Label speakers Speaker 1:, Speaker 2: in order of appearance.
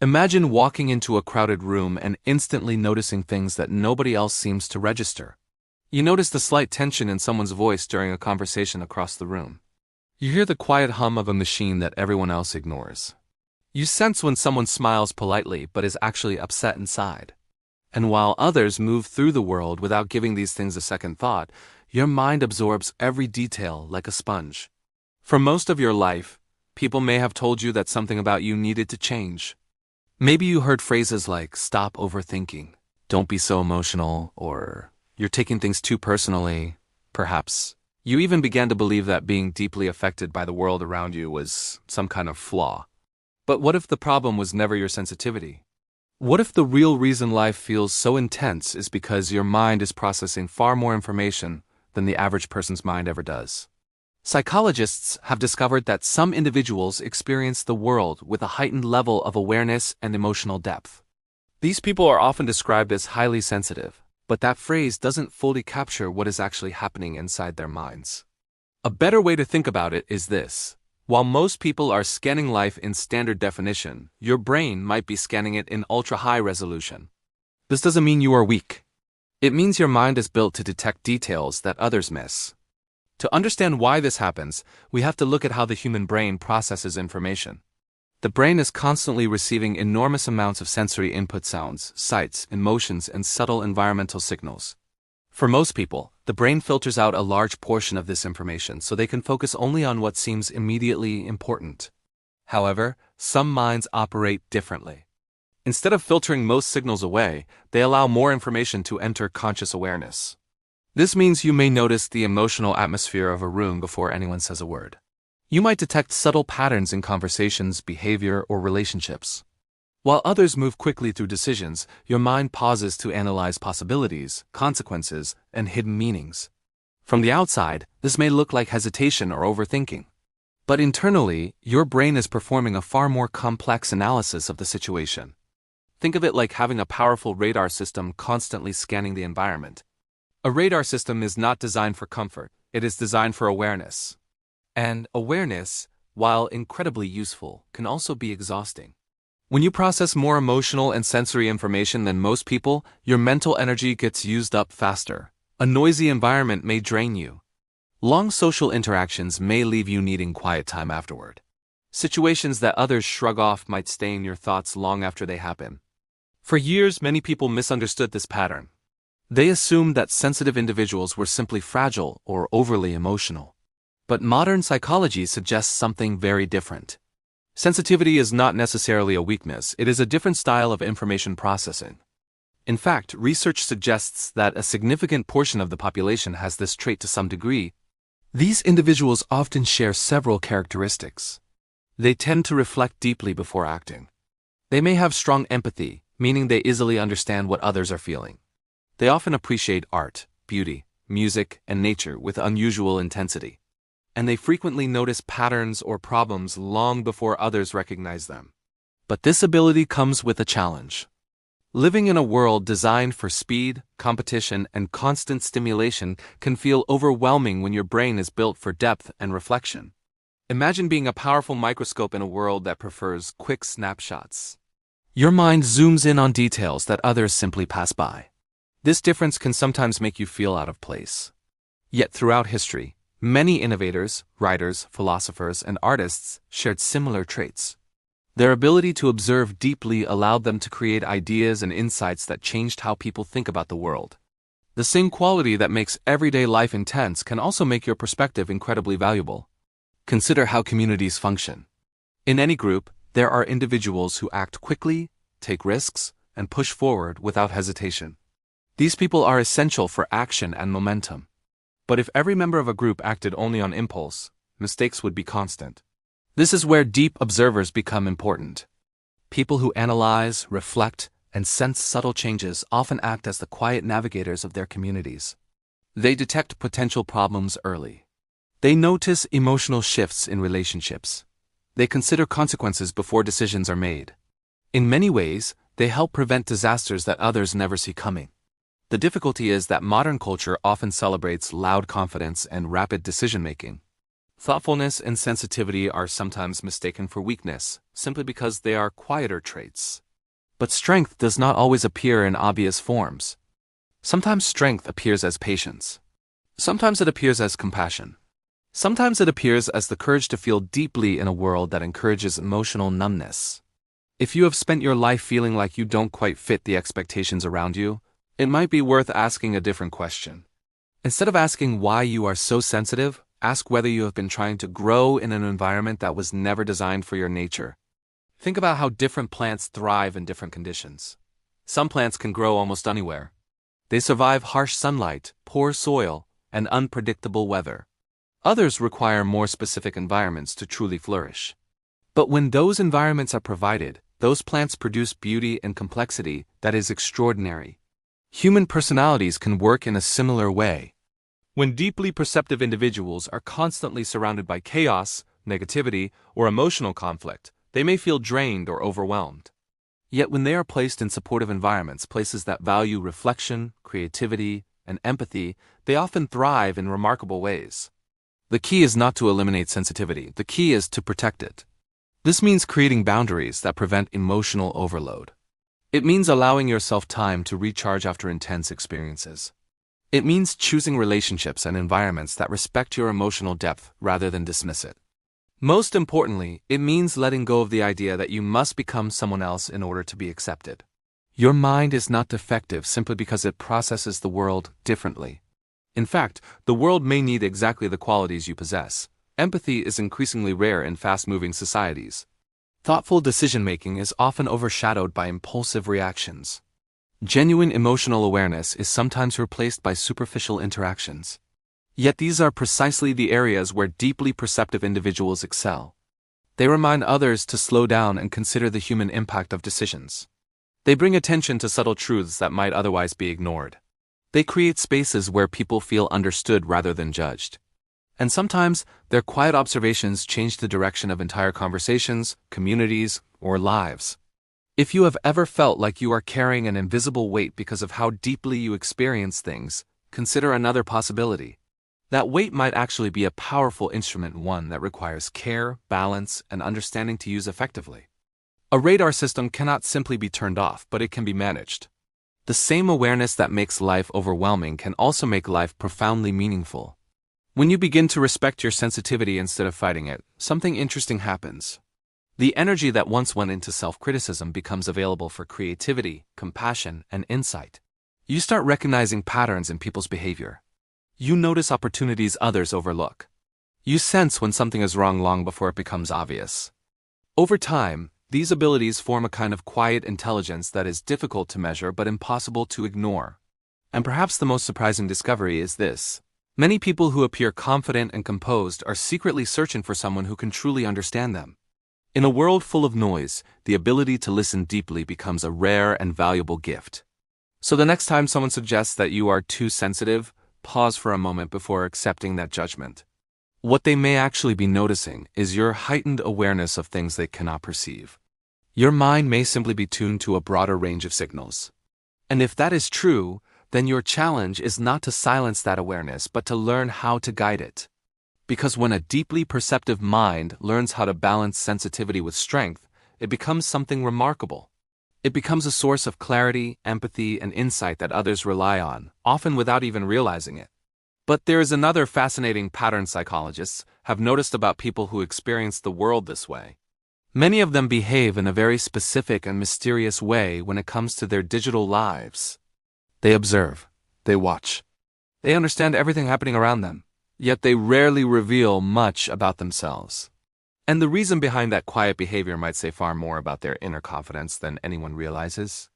Speaker 1: Imagine walking into a crowded room and instantly noticing things that nobody else seems to register. You notice the slight tension in someone's voice during a conversation across the room. You hear the quiet hum of a machine that everyone else ignores. You sense when someone smiles politely but is actually upset inside. And while others move through the world without giving these things a second thought, your mind absorbs every detail like a sponge. For most of your life, people may have told you that something about you needed to change. Maybe you heard phrases like, "Stop overthinking," "Don't be so emotional," or "You're taking things too personally." Perhaps you even began to believe that being deeply affected by the world around you was some kind of flaw. But what if the problem was never your sensitivity? What if the real reason life feels so intense is because your mind is processing far more information than the average person's mind ever does? Psychologists have discovered that some individuals experience the world with a heightened level of awareness and emotional depth. These people are often described as highly sensitive, but that phrase doesn't fully capture what is actually happening inside their minds. A better way to think about it is this. While most people are scanning life in standard definition, your brain might be scanning it in ultra-high resolution. This doesn't mean you are weak. It means your mind is built to detect details that others miss. To understand why this happens, we have to look at how the human brain processes information. The brain is constantly receiving enormous amounts of sensory input: sounds, sights, emotions, and subtle environmental signals. For most people, the brain filters out a large portion of this information so they can focus only on what seems immediately important. However, some minds operate differently. Instead of filtering most signals away, they allow more information to enter conscious awareness. This means you may notice the emotional atmosphere of a room before anyone says a word. You might detect subtle patterns in conversations, behavior, or relationships. While others move quickly through decisions, your mind pauses to analyze possibilities, consequences, and hidden meanings. From the outside, this may look like hesitation or overthinking. But internally, your brain is performing a far more complex analysis of the situation. Think of it like having a powerful radar system constantly scanning the environment. A radar system is not designed for comfort, it is designed for awareness. And awareness, while incredibly useful, can also be exhausting. When you process more emotional and sensory information than most people, your mental energy gets used up faster. A noisy environment may drain you. Long social interactions may leave you needing quiet time afterward. Situations that others shrug off might stay in your thoughts long after they happen. For years, many people misunderstood this pattern. They assumed that sensitive individuals were simply fragile or overly emotional. But modern psychology suggests something very different. Sensitivity is not necessarily a weakness, it is a different style of information processing. In fact, research suggests that a significant portion of the population has this trait to some degree. These individuals often share several characteristics. They tend to reflect deeply before acting. They may have strong empathy, meaning they easily understand what others are feeling. They often appreciate art, beauty, music, and nature with unusual intensity. And they frequently notice patterns or problems long before others recognize them. But this ability comes with a challenge. Living in a world designed for speed, competition, and constant stimulation can feel overwhelming when your brain is built for depth and reflection. Imagine being a powerful microscope in a world that prefers quick snapshots. Your mind zooms in on details that others simply pass by. This difference can sometimes make you feel out of place. Yet throughout history, many innovators, writers, philosophers, and artists shared similar traits. Their ability to observe deeply allowed them to create ideas and insights that changed how people think about the world. The same quality that makes everyday life intense can also make your perspective incredibly valuable. Consider how communities function. In any group, there are individuals who act quickly, take risks, and push forward without hesitation. These people are essential for action and momentum. But if every member of a group acted only on impulse, mistakes would be constant. This is where deep observers become important. People who analyze, reflect, and sense subtle changes often act as the quiet navigators of their communities. They detect potential problems early. They notice emotional shifts in relationships. They consider consequences before decisions are made. In many ways, they help prevent disasters that others never see coming. The difficulty is that modern culture often celebrates loud confidence and rapid decision-making. Thoughtfulness and sensitivity are sometimes mistaken for weakness, simply because they are quieter traits. But strength does not always appear in obvious forms. Sometimes strength appears as patience. Sometimes it appears as compassion. Sometimes it appears as the courage to feel deeply in a world that encourages emotional numbness. If you have spent your life feeling like you don't quite fit the expectations around you, it might be worth asking a different question. Instead of asking why you are so sensitive, ask whether you have been trying to grow in an environment that was never designed for your nature. Think about how different plants thrive in different conditions. Some plants can grow almost anywhere. They survive harsh sunlight, poor soil, and unpredictable weather. Others require more specific environments to truly flourish. But when those environments are provided, those plants produce beauty and complexity that is extraordinary. Human personalities can work in a similar way. When deeply perceptive individuals are constantly surrounded by chaos, negativity, or emotional conflict, they may feel drained or overwhelmed. Yet when they are placed in supportive environments, places that value reflection, creativity, and empathy, they often thrive in remarkable ways. The key is not to eliminate sensitivity, the key is to protect it. This means creating boundaries that prevent emotional overload. It means allowing yourself time to recharge after intense experiences. It means choosing relationships and environments that respect your emotional depth rather than dismiss it. Most importantly, it means letting go of the idea that you must become someone else in order to be accepted. Your mind is not defective simply because it processes the world differently. In fact, the world may need exactly the qualities you possess. Empathy is increasingly rare in fast-moving societies. Thoughtful decision-making is often overshadowed by impulsive reactions. Genuine emotional awareness is sometimes replaced by superficial interactions. Yet these are precisely the areas where deeply perceptive individuals excel. They remind others to slow down and consider the human impact of decisions. They bring attention to subtle truths that might otherwise be ignored. They create spaces where people feel understood rather than judged. And sometimes, their quiet observations change the direction of entire conversations, communities, or lives. If you have ever felt like you are carrying an invisible weight because of how deeply you experience things, consider another possibility. That weight might actually be a powerful instrument, one that requires care, balance, and understanding to use effectively. A radar system cannot simply be turned off, but it can be managed. The same awareness that makes life overwhelming can also make life profoundly meaningful. When you begin to respect your sensitivity instead of fighting it, something interesting happens. The energy that once went into self-criticism becomes available for creativity, compassion, and insight. You start recognizing patterns in people's behavior. You notice opportunities others overlook. You sense when something is wrong long before it becomes obvious. Over time, these abilities form a kind of quiet intelligence that is difficult to measure but impossible to ignore. And perhaps the most surprising discovery is this. Many people who appear confident and composed are secretly searching for someone who can truly understand them. In a world full of noise, the ability to listen deeply becomes a rare and valuable gift. So the next time someone suggests that you are too sensitive, pause for a moment before accepting that judgment. What they may actually be noticing is your heightened awareness of things they cannot perceive. Your mind may simply be tuned to a broader range of signals. And if that is true, then your challenge is not to silence that awareness but to learn how to guide it. Because when a deeply perceptive mind learns how to balance sensitivity with strength, it becomes something remarkable. It becomes a source of clarity, empathy, and insight that others rely on, often without even realizing it. But there is another fascinating pattern psychologists have noticed about people who experience the world this way. Many of them behave in a very specific and mysterious way when it comes to their digital lives. They observe, they watch, they understand everything happening around them. Yet they rarely reveal much about themselves. And the reason behind that quiet behavior might say far more about their inner confidence than anyone realizes.